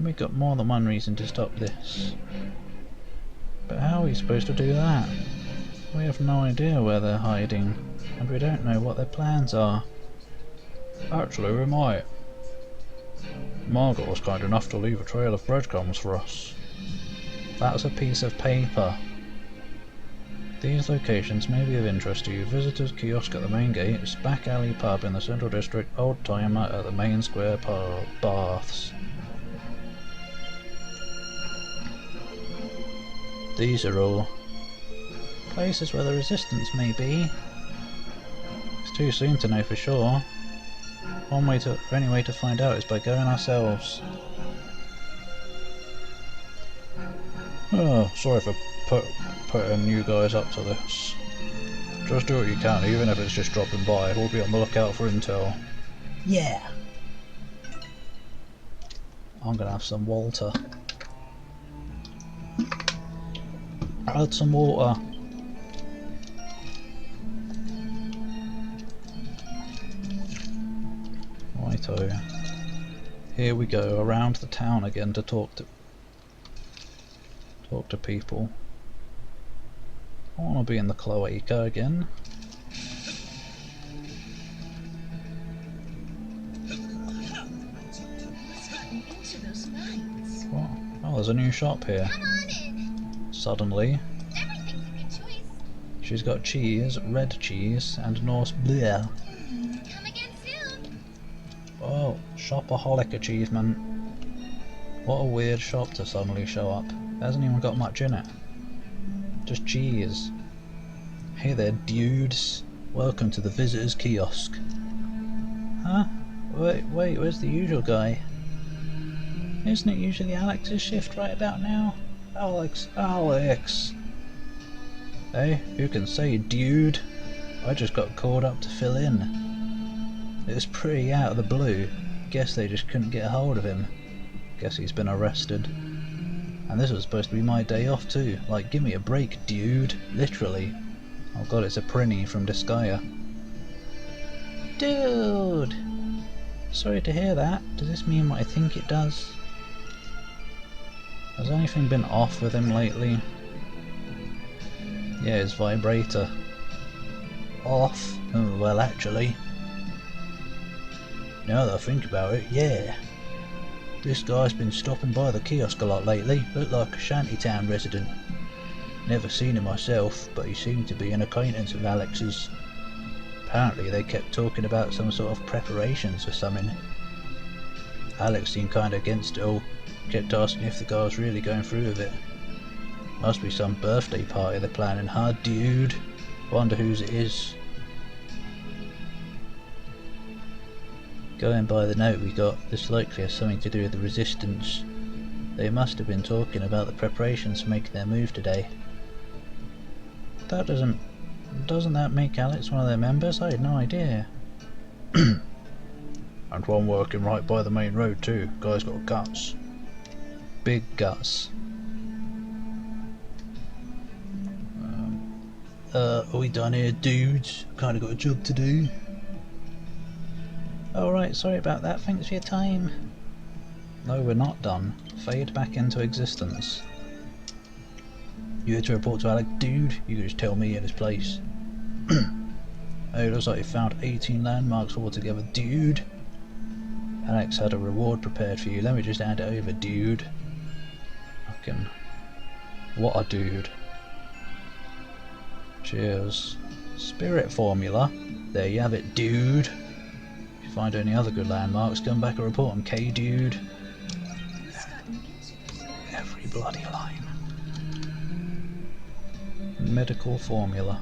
And we got more than one reason to stop this. But how are we supposed to do that? We have no idea where they're hiding, and we don't know what their plans are. Actually, we might. Margaret was kind enough to leave a trail of breadcrumbs for us. That's a piece of paper. These locations may be of interest to you. Visitors kiosk at the main gate, Back Alley pub in the central district, Old Timer at the main square baths. These are all places where the resistance may be. It's too soon to know for sure. Only way to find out is by going ourselves. Oh, sorry for putting you guys up to this. Just do what you can, even if it's just dropping by. We'll be on the lookout for intel. Yeah. I'm gonna have some water. Add some water. Righto. Here we go, around the town again to talk to people. I want to be in the cloaca again. What? Oh, there's a new shop here. Suddenly. She's got cheese, red cheese, and Norse beer. Oh, shopaholic achievement. What a weird shop to suddenly show up. It hasn't even got much in it. Just cheese. Hey there, dudes. Welcome to the visitors kiosk. Huh? Wait, where's the usual guy? Isn't it usually Alex's shift right about now? Alex. Hey, who can say dude? I just got called up to fill in. It was pretty out of the blue. Guess they just couldn't get a hold of him. Guess he's been arrested. And this was supposed to be my day off too. Like, give me a break, dude. Literally. Oh god, it's a Prinny from Disgaea. Dude! Sorry to hear that. Does this mean what I think it does? Has anything been off with him lately? Yeah, his vibrator. Off? Oh, well, actually. Now that I think about it, yeah. This guy's been stopping by the kiosk a lot lately. Looked like a shantytown resident. Never seen him myself, but he seemed to be an acquaintance of Alex's. Apparently they kept talking about some sort of preparations or something. Alex seemed kinda against it all. Kept asking if the guy was really going through with it. Must be some birthday party they're planning, huh, dude? Wonder whose it is. Going by the note we got, this likely has something to do with the resistance. They must have been talking about the preparations for making their move today. That doesn't that make Alex one of their members? I had no idea. And one working right by the main road too. Guy's got guts. Big guts. Are we done here, dudes? Kinda got a job to do. Alright, sorry about that, thanks for your time. No, we're not done. Fade back into existence. You had to report to Alec, dude? You could just tell me in his place. Hey, looks like you found 18 landmarks altogether, dude. Alex had a reward prepared for you, let me just hand it over, dude. Fucking... what a dude. Cheers. Spirit formula. There you have it, dude. If you find any other good landmarks, come back and report them, K-dude. Every bloody line. Medical formula.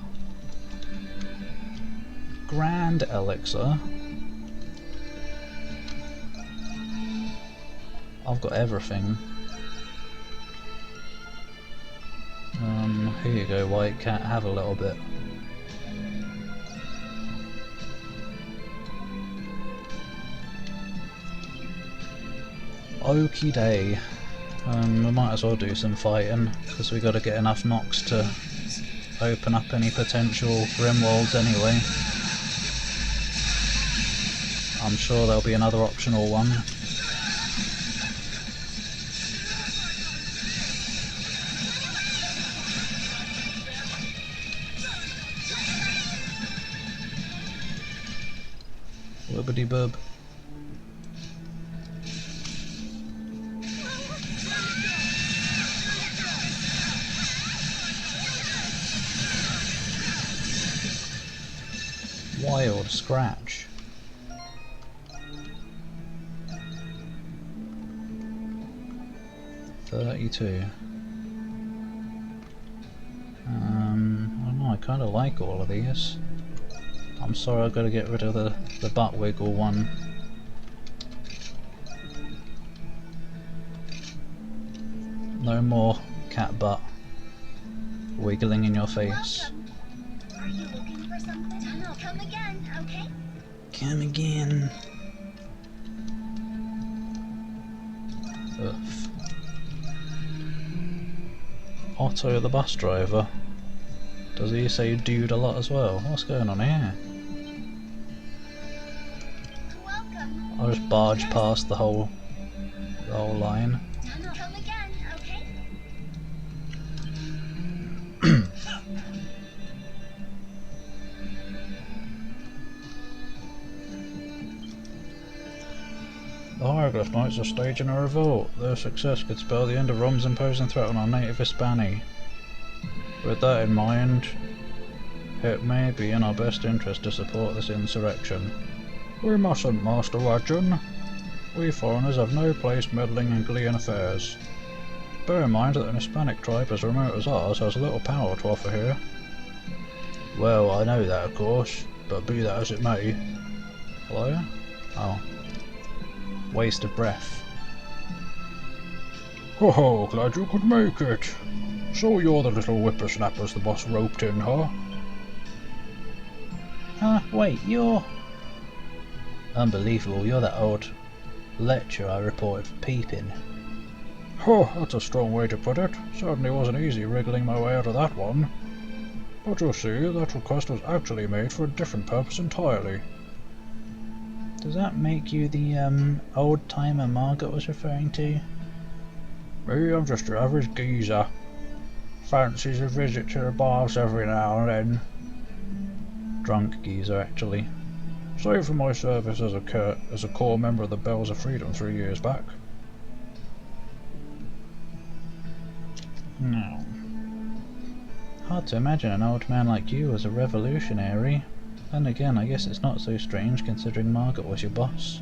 Grand elixir. I've got everything. Here you go, White Cat, have a little bit. Okie day. We might as well do some fighting, because we got to get enough Nox to open up any potential Grimwolds anyway. I'm sure there'll be another optional one. Boobity boob. Wild scratch. $32. I don't know, I kinda like all of these. I'm sorry, I've got to get rid of the butt wiggle one. No more cat butt wiggling in your face. Are you looking for something? I'll come again, okay? Come again. Ugh. Otto the bus driver. Does he say dude a lot as well? What's going on here? Welcome. I'll just barge past the whole line. I'll come again, okay? The Hieroglyph Knights are staging a revolt. Their success could spell the end of Rom's imposing threat on our native Hispani. With that in mind, it may be in our best interest to support this insurrection. We mustn't, Master Wadgeon. We foreigners have no place meddling in Glean affairs. Bear in mind that an Hispanic tribe as remote as ours has little power to offer here. Well, I know that, of course, but be that as it may... Hello? Oh. Waste of breath. Ho ho, glad you could make it. So you're the little whippersnappers the boss roped in, huh? Wait, you're... Unbelievable, you're that old lecturer I reported for peeping. Huh, that's a strong way to put it. Certainly wasn't easy wriggling my way out of that one. But you'll see, that request was actually made for a different purpose entirely. Does that make you the old-timer Margaret was referring to? Me, I'm just your average geezer. Fancies a visit to the baths every now and then. Drunk geezer, actually. Saved from my service as a core member of the Bells of Freedom 3 years back. No. Hard to imagine an old man like you as a revolutionary. Then again, I guess it's not so strange considering Margaret was your boss.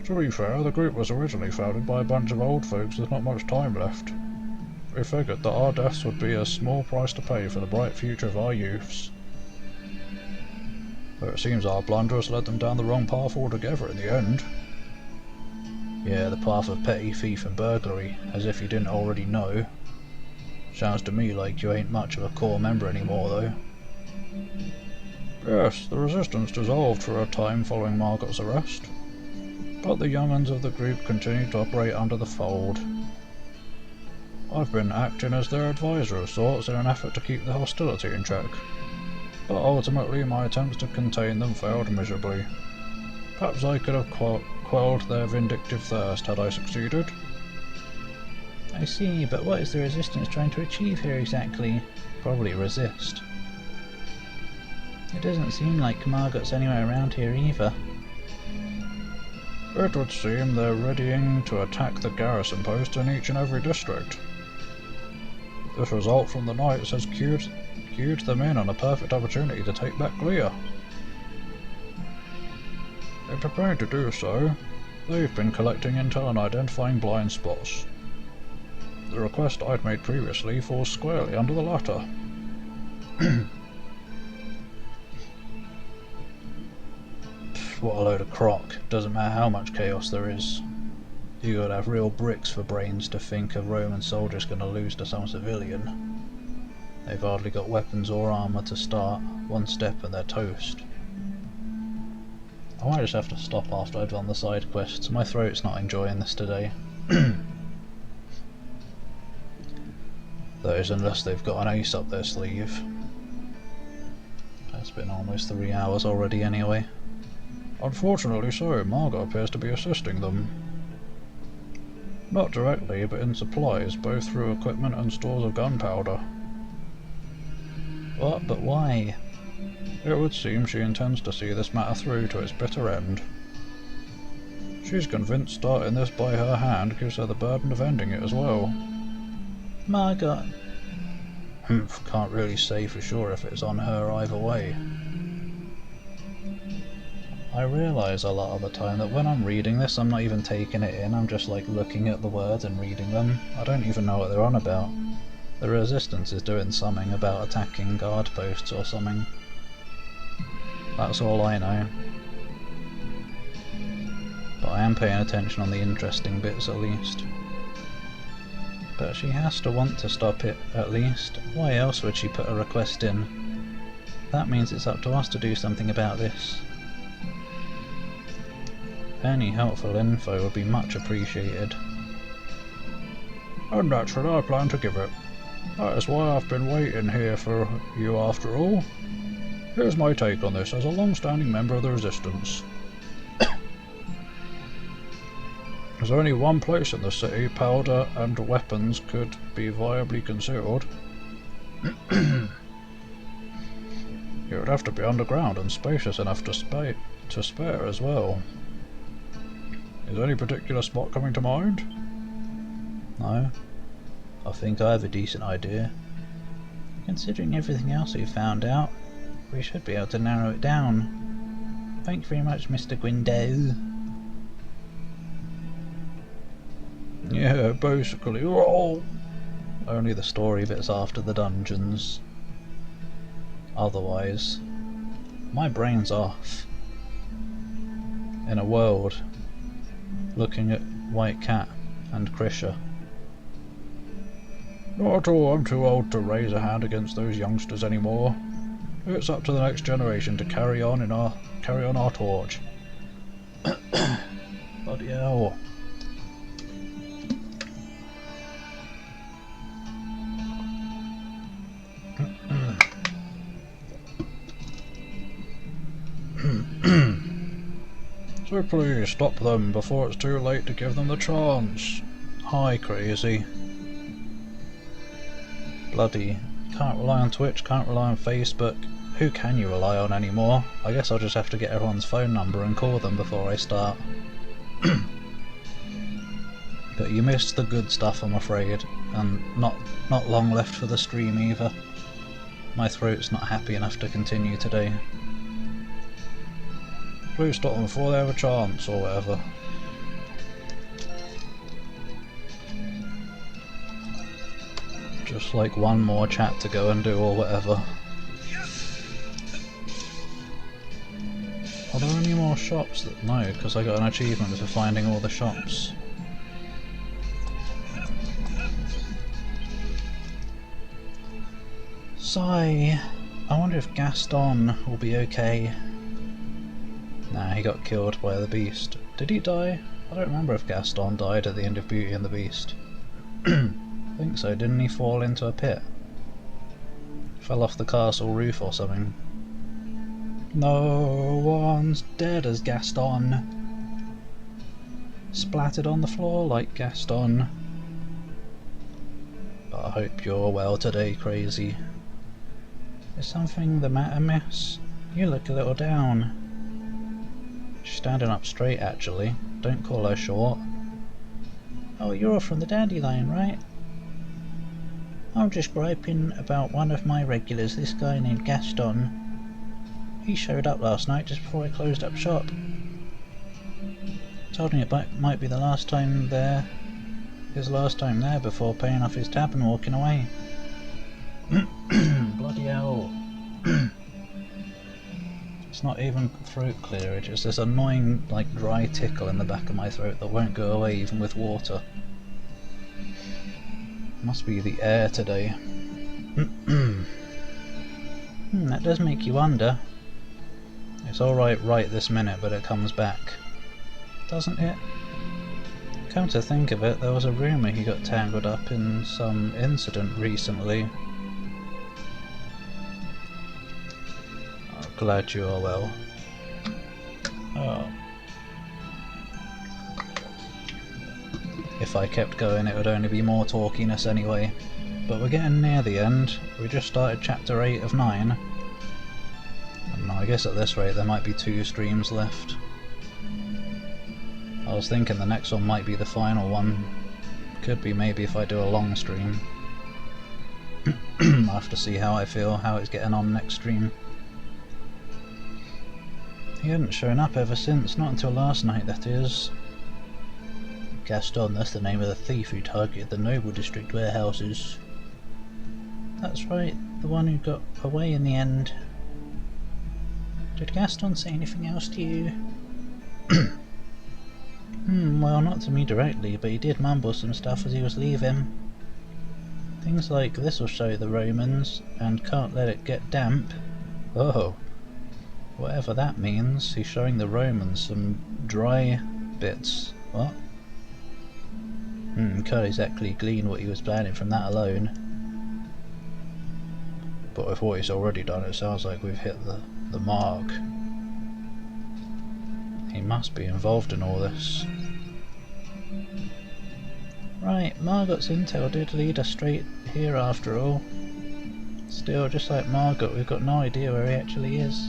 To be fair, the group was originally founded by a bunch of old folks with not much time left. We figured that our deaths would be a small price to pay for the bright future of our youths. But it seems our blunders led them down the wrong path altogether in the end. Yeah, the path of petty thief and burglary, as if you didn't already know. Sounds to me like you ain't much of a core member anymore, though. Yes, the resistance dissolved for a time following Margaret's arrest, but the young'uns of the group continued to operate under the fold. I've been acting as their advisor of sorts in an effort to keep the hostility in check, but ultimately my attempts to contain them failed miserably. Perhaps I could have quelled their vindictive thirst had I succeeded. I see, but what is the resistance trying to achieve here exactly? Probably resist. It doesn't seem like Margot's anywhere around here either. It would seem they're readying to attack the garrison posts in each and every district. This result from the Knights has cued them in on a perfect opportunity to take back Glia. In preparing to do so, they've been collecting intel and identifying blind spots. The request I'd made previously falls squarely under the latter. What a load of crock. Doesn't matter how much chaos there is. You gotta have real bricks for brains to think a Roman soldier's gonna lose to some civilian. They've hardly got weapons or armour to start. One step and they're toast. I might just have to stop after I've done the side quests. My throat's not enjoying this today. That is, unless they've got an ace up their sleeve. It's been almost 3 hours already anyway. Unfortunately so, Margot appears to be assisting them. Not directly, but in supplies, both through equipment and stores of gunpowder. What? But why? It would seem she intends to see this matter through to its bitter end. She's convinced starting this by her hand gives her the burden of ending it as well. Margot. Can't really say for sure if it's on her either way. I realise a lot of the time that when I'm reading this I'm not even taking it in, I'm just like looking at the words and reading them. I don't even know what they're on about. The Resistance is doing something about attacking guard posts or something. That's all I know. But I am paying attention on the interesting bits at least. But she has to want to stop it at least. Why else would she put a request in? That means it's up to us to do something about this. Any helpful info would be much appreciated. And naturally I plan to give it. That is why I've been waiting here for you after all. Here's my take on this as a long-standing member of the Resistance. There's only one place in the city powder and weapons could be viably concealed. It would have to be underground and spacious enough to spare as well. Is any particular spot coming to mind? No. I think I have a decent idea. Considering everything else we've found out, we should be able to narrow it down. Thank you very much, Mr. Guindo. Yeah, basically. Oh. Only the story bits after the dungeons. Otherwise, my brain's off. In a world looking at White Cat and Krisha. Not at all, I'm too old to raise a hand against those youngsters anymore. It's up to the next generation to carry on our torch. Bloody hell. So please stop them before it's too late to give them the chance. Hi, Crazy. Bloody, can't rely on Twitch, can't rely on Facebook. Who can you rely on anymore? I guess I'll just have to get everyone's phone number and call them before I start. But you missed the good stuff, I'm afraid, and not long left for the stream either. My throat's not happy enough to continue today. Please stop them before they have a chance, or whatever. Just like one more chat to go and do, or whatever. Are there any more shops? No, because I got an achievement for finding all the shops. Sigh. I wonder if Gaston will be okay. Nah, he got killed by the beast. Did he die? I don't remember if Gaston died at the end of Beauty and the Beast. I think so, didn't he fall into a pit? Fell off the castle roof or something. No one's dead as Gaston. Splattered on the floor like Gaston. But I hope you're well today, Crazy. Is something the matter, miss? You look a little down. She's standing up straight, actually. Don't call her short. Oh, you're from the Dandelion, right? I'm just griping about one of my regulars, this guy named Gaston. He showed up last night just before I closed up shop. Told me it might be the last time there. His last time there before paying off his tab and walking away. Bloody hell. It's not even throat clear, it's just this annoying, like, dry tickle in the back of my throat that won't go away even with water. Must be the air today. That does make you wonder. It's alright right this minute, but it comes back. Doesn't it? Come to think of it, there was a rumour he got tangled up in some incident recently. Glad you are well. Oh. If I kept going it would only be more talkiness anyway. But we're getting near the end. We just started chapter 8 of 9. And I guess at this rate there might be 2 streams left. I was thinking the next one might be the final one. Could be maybe if I do a long stream. I'll have to see how I feel, how it's getting on next stream. He hadn't shown up ever since, not until last night that is. Gaston, that's the name of the thief who targeted the Noble District warehouses. That's right, the one who got away in the end. Did Gaston say anything else to you? Well, not to me directly, but he did mumble some stuff as he was leaving. Things like, this'll show the Romans, and can't let it get damp. Oh, whatever that means, he's showing the Romans some dry bits. What? Can't exactly glean what he was planning from that alone. But with what he's already done, it sounds like we've hit the mark. He must be involved in all this. Right, Margot's intel did lead us straight here after all. Still, just like Margot, we've got no idea where he actually is.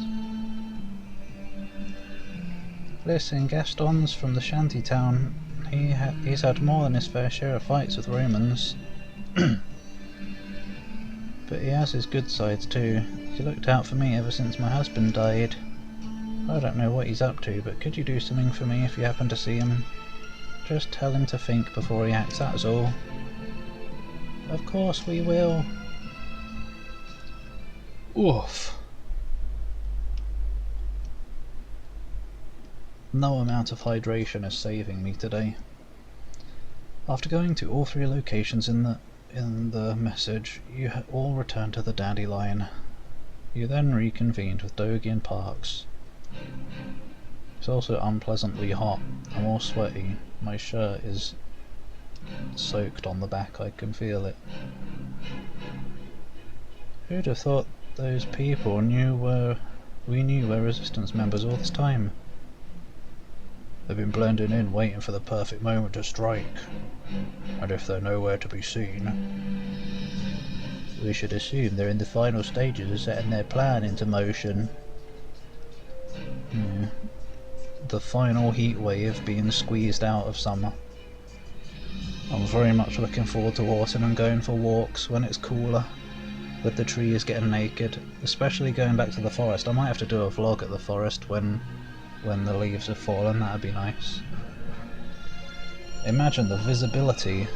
Listen, Gaston's from the shanty town. He's had more than his fair share of fights with Romans. But he has his good sides too. He looked out for me ever since my husband died. I don't know what he's up to, but could you do something for me if you happen to see him? Just tell him to think before he acts, that's all. Of course we will. Oof. No amount of hydration is saving me today. After going to all 3 locations in the message, you all returned to the Dandelion. You then reconvened with Dogie and Parks. It's also unpleasantly hot. I'm all sweaty. My shirt is soaked on the back, I can feel it. Who'd have thought those people we knew were Resistance members all this time? They've been blending in, waiting for the perfect moment to strike. And if they're nowhere to be seen, we should assume they're in the final stages of setting their plan into motion. The final heat wave being squeezed out of summer. I'm very much looking forward to autumn and going for walks when it's cooler, with the trees getting naked, especially going back to the forest. I might have to do a vlog at the forest when the leaves have fallen, that'd be nice. Imagine the visibility.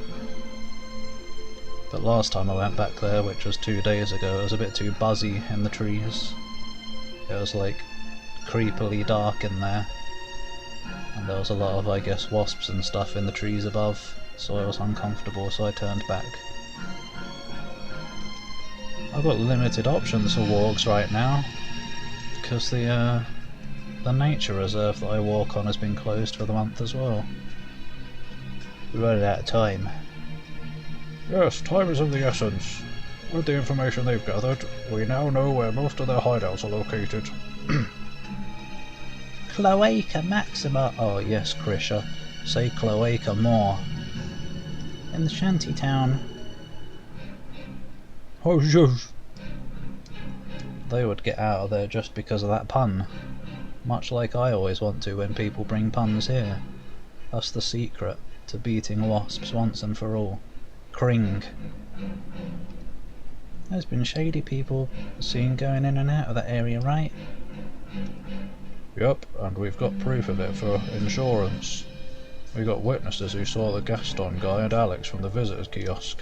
But last time I went back there, which was 2 days ago, it was a bit too buzzy in the trees. It was like creepily dark in there. And there was a lot of, I guess, wasps and stuff in the trees above, so I was uncomfortable, so I turned back. I've got limited options for walks right now, because the nature reserve that I walk on has been closed for the month as well. We're running out of time. Yes, time is of the essence. With the information they've gathered, we now know where most of their hideouts are located. Cloaca Maxima! Oh yes, Krisha. Say Cloaca more. In the shanty town. Oh yes. They would get out of there just because of that pun. Much like I always want to when people bring puns here. That's the secret to beating wasps once and for all. Kring. There's been shady people seen going in and out of that area, right? Yep, and we've got proof of it for insurance. We got witnesses who saw the Gaston guy and Alex from the visitors kiosk.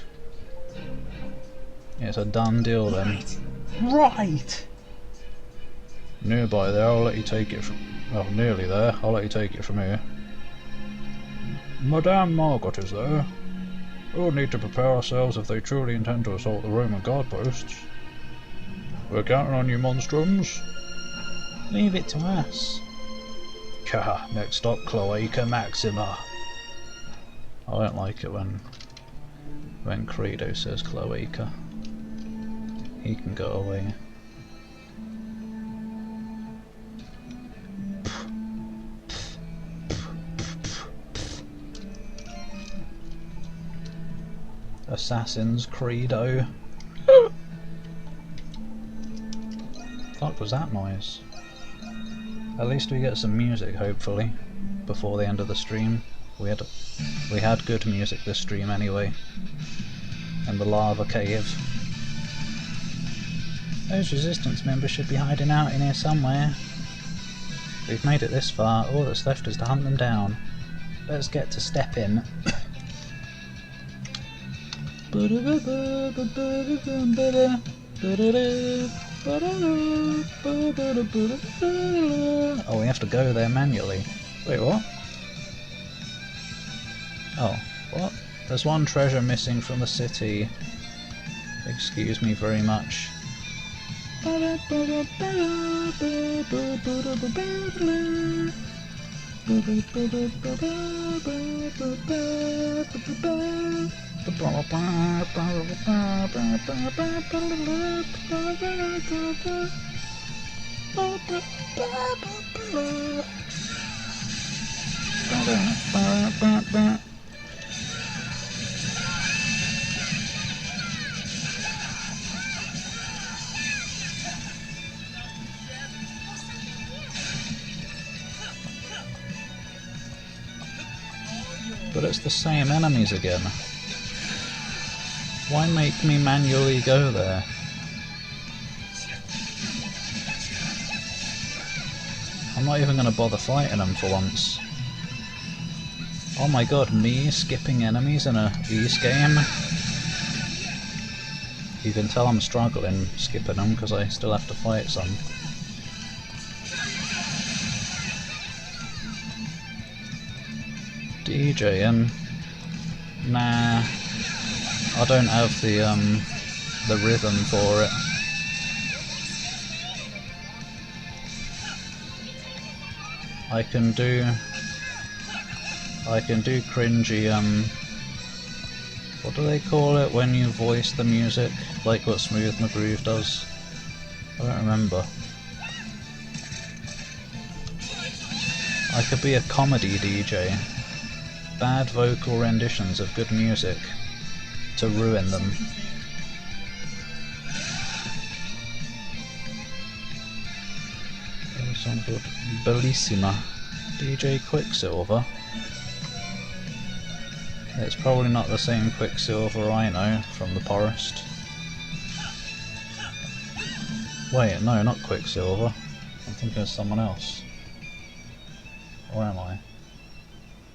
It's a done deal then. Right! Nearby there, I'll let you take it from... well, nearly there, I'll let you take it from here. Madame Margot is there. We'll need to prepare ourselves if they truly intend to assault the Roman guard posts. We're counting on you, Monstrums. Leave it to us. Haha, next stop, Cloaca Maxima. I don't like it when Credo says Cloaca. He can go away. Assassin's Credo. Fuck was that noise? At least we get some music, hopefully, before the end of the stream. We had good music this stream anyway. In the lava cave. Those resistance members should be hiding out in here somewhere. We've made it this far, all that's left is to hunt them down. Let's get to stepping. Oh, we have to go there manually. Wait, what? Oh, what? There's one treasure missing from the city. Excuse me very much. But it's the same enemies again. Why make me manually go there? I'm not even going to bother fighting them for once. Oh my god, me skipping enemies in a Ys game? You can tell I'm struggling skipping them because I still have to fight some. DJing? Nah, I don't have the rhythm for it. I can do cringy what do they call it when you voice the music, like what Smooth McGroove does? I don't remember. I could be a comedy DJ. Bad vocal renditions of good music to ruin them. There was song called Bellissima. DJ Quicksilver. It's probably not the same Quicksilver I know from the forest. Wait, no, not Quicksilver. I'm thinking of someone else. Or am I?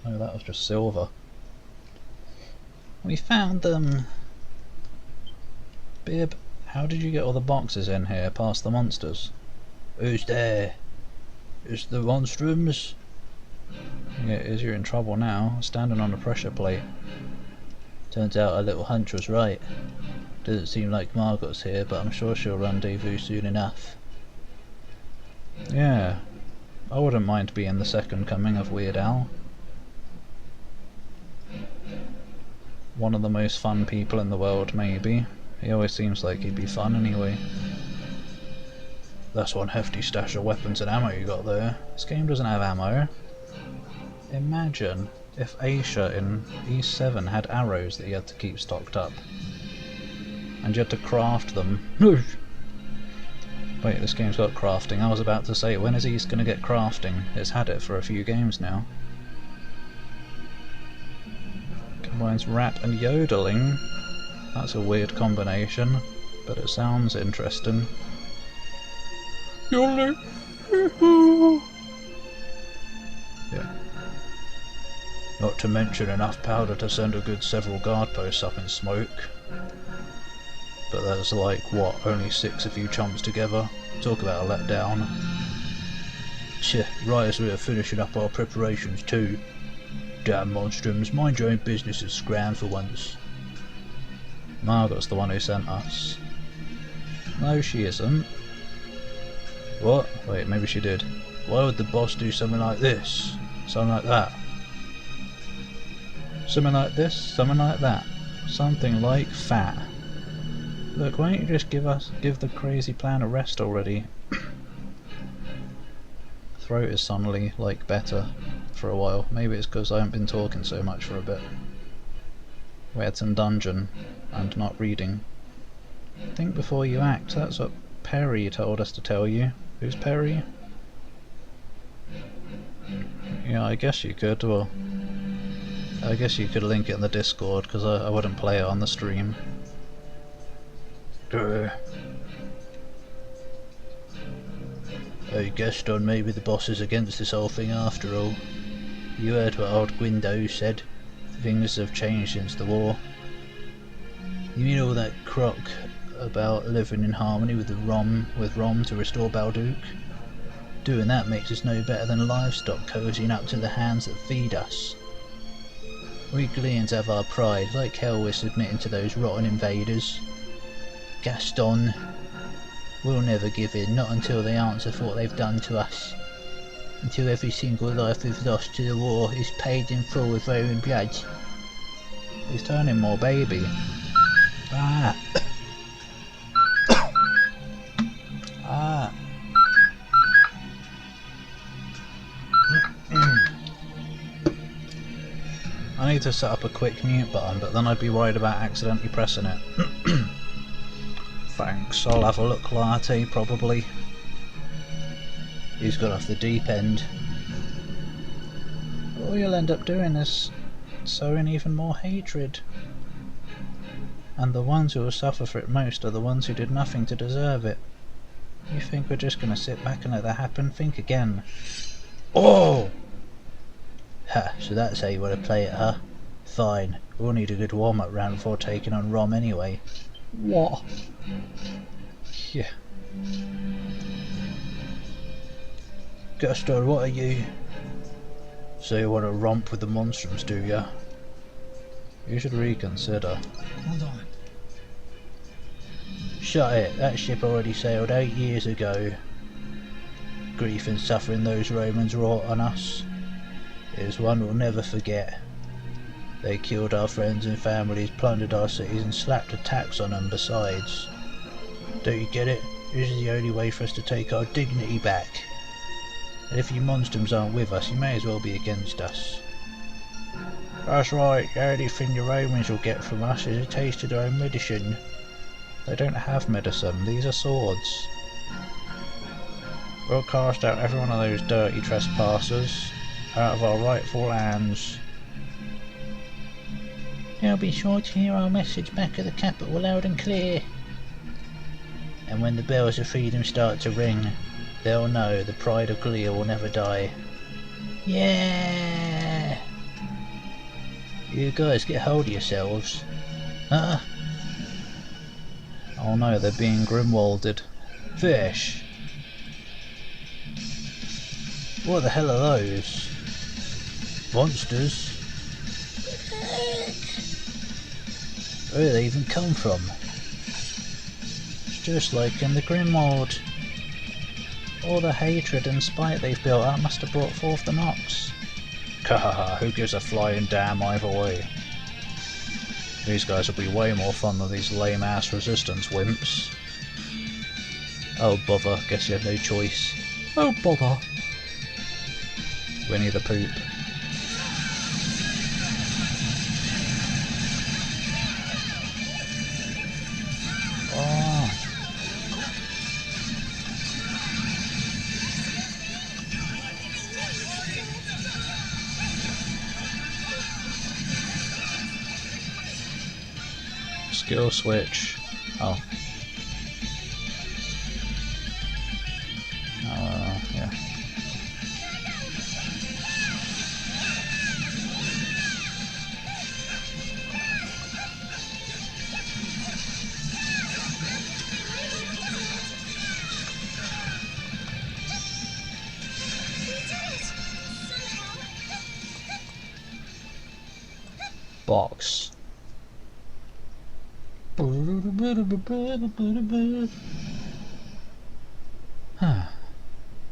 No, that was just silver. We found them! Bib, how did you get all the boxes in here past the monsters? Who's there? It's the monstrums? Yeah, it is, you're in trouble now, standing on a pressure plate. Turns out our little hunch was right. Doesn't seem like Margot's here, but I'm sure she'll rendezvous soon enough. Yeah, I wouldn't mind being the second coming of Weird Al. One of the most fun people in the world, maybe. He always seems like he'd be fun anyway. That's one hefty stash of weapons and ammo you got there. This game doesn't have ammo. Imagine if Aisha in Ys 7 had arrows that you had to keep stocked up. And you had to craft them. Wait, this game's got crafting. I was about to say, when is Ys going to get crafting? It's had it for a few games now. Combines rap and yodeling. That's a weird combination, but it sounds interesting. Yodeling. Yeah. Not to mention enough powder to send a good several guard posts up in smoke. But there's like, what, only 6 of you chumps together? Talk about a letdown. Tch, right as we are finishing up our preparations too. Damn monstrums, mind your own business and scram for once. Margot's the one who sent us. No, she isn't. What? Wait, maybe she did. Why would the boss do something like this? Something like that? Something like this? Something like that? Something like fat. Look, why don't you just give the crazy plan a rest already? Throat is suddenly, like, better for a while. Maybe it's because I haven't been talking so much for a bit. We had some dungeon and not reading. Think before you act, that's what Perry told us to tell you. Who's Perry? Yeah, I guess you could. Well, I guess you could link it in the Discord, because I wouldn't play it on the stream. I guess, Don, maybe the boss is against this whole thing after all. You heard what old Gwindo said. Things have changed since the war. You mean all that crock about living in harmony with Rom to restore Balduke? Doing that makes us no better than livestock cozying up to the hands that feed us. We Gleans have our pride, like hell we're submitting to those rotten invaders. Gaston, we'll never give in, not until they answer for what they've done to us. Until every single life we've lost to the war is paid in full with our own blood. He's turning more baby. Ah! Ah! I need to set up a quick mute button, but then I'd be worried about accidentally pressing it. Thanks, I'll have a look, Latte, probably. He's got off the deep end. All you'll end up doing is sowing even more hatred. And the ones who will suffer for it most are the ones who did nothing to deserve it. You think we're just gonna sit back and let that happen? Think again. Oh! Ha, so that's how you want to play it, huh? Fine, we'll need a good warm-up round before taking on Rom anyway. What? Yeah. Gaston, what are you? So you want to romp with the monstrums, do ya? You should reconsider. Hold on. Shut it, that ship already sailed 8 years ago. Grief and suffering those Romans wrought on us is one we'll never forget. They killed our friends and families, plundered our cities and slapped a tax on them besides. Don't you get it? This is the only way for us to take our dignity back. And if you monstrums aren't with us, you may as well be against us. That's right, the only thing the Romans will get from us is a taste of their own medicine. They don't have medicine, these are swords. We'll cast out every one of those dirty trespassers out of our rightful lands. They'll be sure to hear our message back at the capital loud and clear. And when the bells of freedom start to ring, they'll know the pride of Glee will never die. Yeah! You guys get hold of yourselves. Huh? Oh no, they're being grimwalded. Fish! What the hell are those? Monsters? Where do they even come from? It's just like in the Grimwald. All the hatred and spite they've built up must have brought forth the Nox. Kahaha, who gives a flying damn either way? These guys will be way more fun than these lame ass resistance wimps. Oh bother, guess you have no choice. Oh bother. Winnie the Poop. Oh. Skill switch. Oh. Yeah. Box.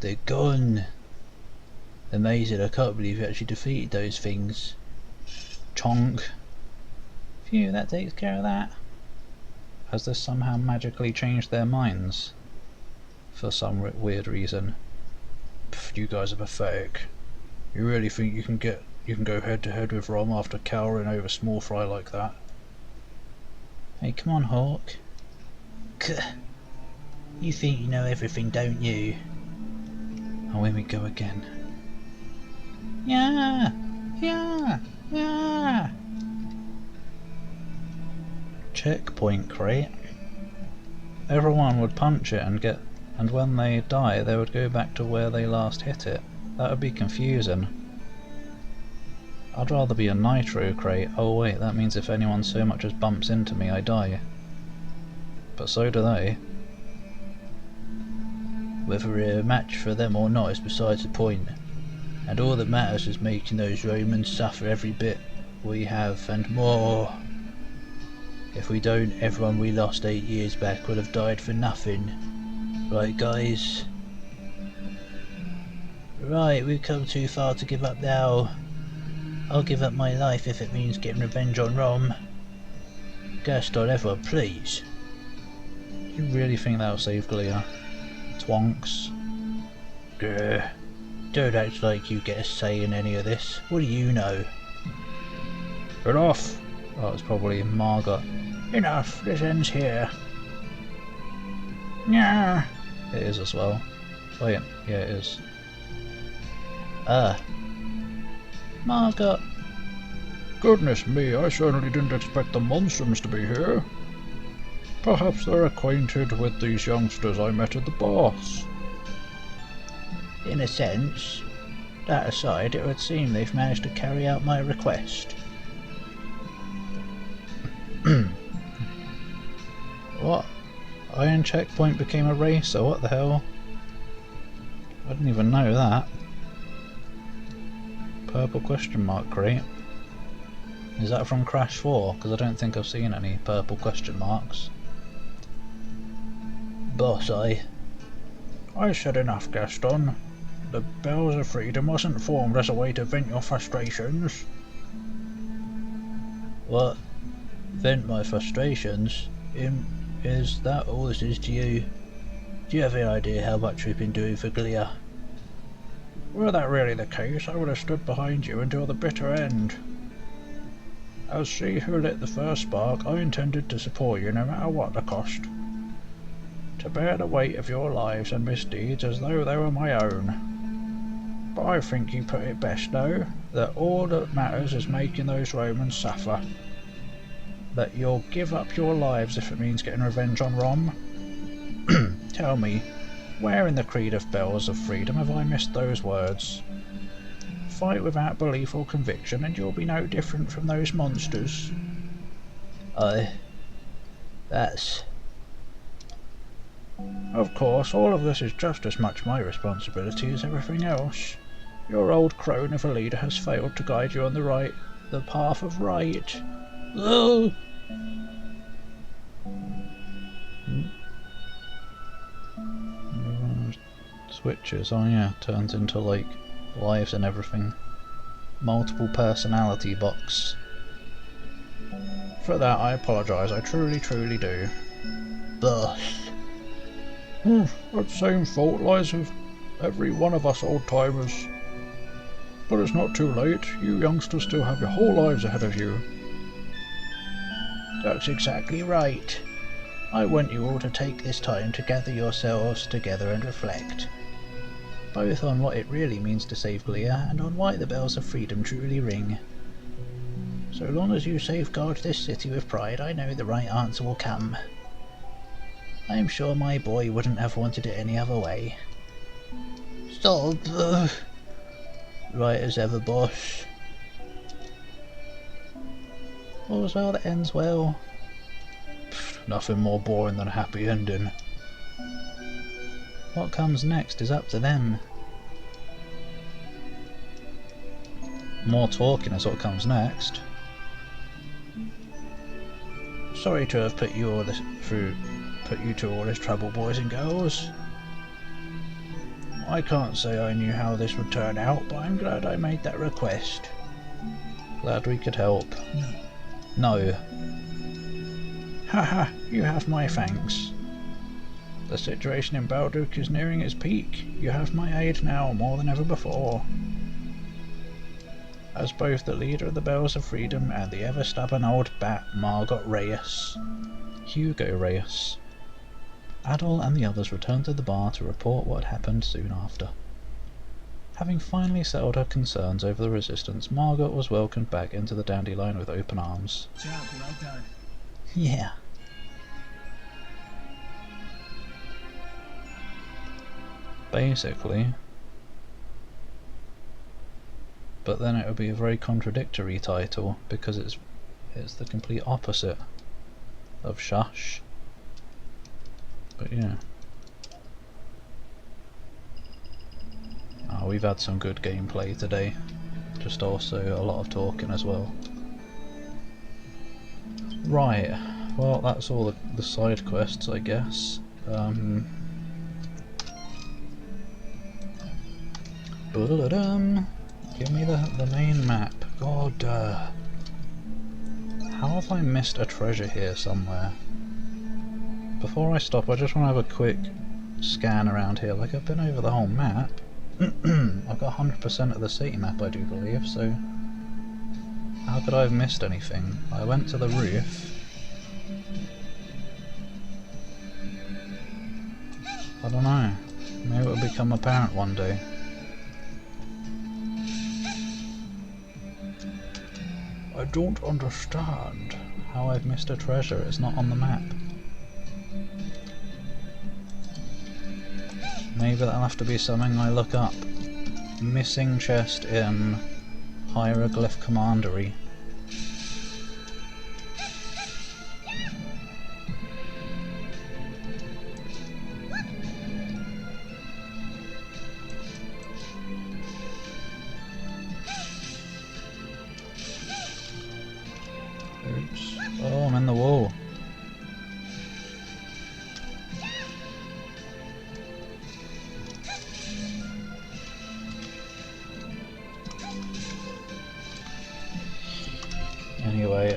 They're gone. Amazing, I can't believe you actually defeated those things. Chonk. Phew, that takes care of that. Has this somehow magically changed their minds? For some weird reason. Pff, you guys are pathetic. You really think you can go head to head with Rom after cowering over small fry like that? Hey, come on, Hawk. Kuh. You think you know everything, don't you? Oh, here we go again. Yeah! Yeah! Yeah! Checkpoint crate. Everyone would punch it and when they die they would go back to where they last hit it. That would be confusing. I'd rather be a nitro crate. Oh wait, that means if anyone so much as bumps into me I die. But so do they. Whether we're a match for them or not is besides the point. And all that matters is making those Romans suffer every bit we have and more. If we don't, everyone we lost 8 years back will have died for nothing. Right, guys? Right, we've come too far to give up now. I'll give up my life if it means getting revenge on Rom. Gaston, everyone, please. You really think that'll save Glia? Twonks. Grr. Don't act like you get a say in any of this. What do you know? Enough! Oh, it's probably Margot. Enough, this ends here. Yeah. It is as well. Wait, yeah it is. Margot. Goodness me, I certainly didn't expect the Monstrums to be here. Perhaps they're acquainted with these youngsters I met at the baths. In a sense. That aside, it would seem they've managed to carry out my request. What? Iron Checkpoint became a racer? What the hell? I didn't even know that. Purple question mark crate. Is that from Crash 4? Because I don't think I've seen any purple question marks. Boss, I said enough, Gaston. The Bells of Freedom wasn't formed as a way to vent your frustrations. What? Vent my frustrations? Is that all this is to you? Do you have any idea how much we've been doing for Glia? Were that really the case, I would have stood behind you until the bitter end. As she who lit the first spark, I intended to support you no matter what the cost. To bear the weight of your lives and misdeeds as though they were my own. But I think you put it best, though, that all that matters is making those Romans suffer. That you'll give up your lives if it means getting revenge on Rom. Tell me, where in the Creed of Bells of Freedom have I missed those words? Fight without belief or conviction and you'll be no different from those monsters. That's... Of course, all of this is just as much my responsibility as everything else. Your old crone of a leader has failed to guide you on the path of right. Oh! Switches, oh yeah, turns into like lives and everything. Multiple personality box. For that I apologise, I truly do. Boss. That same fault lies with every one of us old-timers. But it's not too late, you youngsters still have your whole lives ahead of you. That's exactly right. I want you all to take this time to gather yourselves together and reflect. Both on what it really means to save Glia and on why the bells of freedom truly ring. So long as you safeguard this city with pride, I know the right answer will come. I am sure my boy wouldn't have wanted it any other way. Stop! Right as ever, boss. All's well that ends well. Nothing more boring than a happy ending. What comes next is up to them. More talking is what comes next. Sorry to have put you to all this trouble, boys and girls. I can't say I knew how this would turn out, but I'm glad I made that request. Glad we could help. No. Haha, you have my thanks. The situation in Balduc is nearing its peak. You have my aid now more than ever before. As both the leader of the Bells of Freedom and the ever-stubborn old bat Margot Reyes. Hugo Reyes. Adol and the others returned to the bar to report what had happened soon after. Having finally settled her concerns over the resistance, Margot was welcomed back into the Dandelion with open arms. Job well done. Yeah. Basically. But then it would be a very contradictory title, because it's the complete opposite of Shush. But yeah. Oh, we've had some good gameplay today. Just also a lot of talking as well. Right, well that's all the side quests, I guess. Give me the main map. God, how have I missed a treasure here somewhere? Before I stop, I just want to have a quick scan around here. Like, I've been over the whole map. I've got 100% of the city map, I do believe, so how could I have missed anything? I went to the roof. I don't know. Maybe it'll become apparent one day. I don't understand how I've missed a treasure. It's not on the map. Maybe that'll have to be something I look up. Missing chest in Hieroglyph Commandery. Oops. Oh, I'm in the wall. Anyway,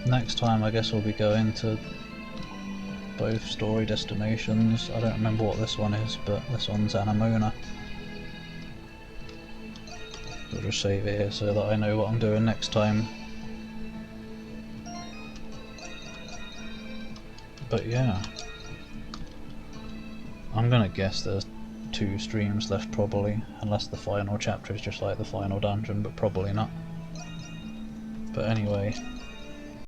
next time I guess we'll be going to both story destinations. I don't remember what this one is, but this one's Anemona. I'll just save it here so that I know what I'm doing next time. But yeah, I'm gonna guess there's 2 streams left probably, unless the final chapter is just like the final dungeon, but probably not. But anyway,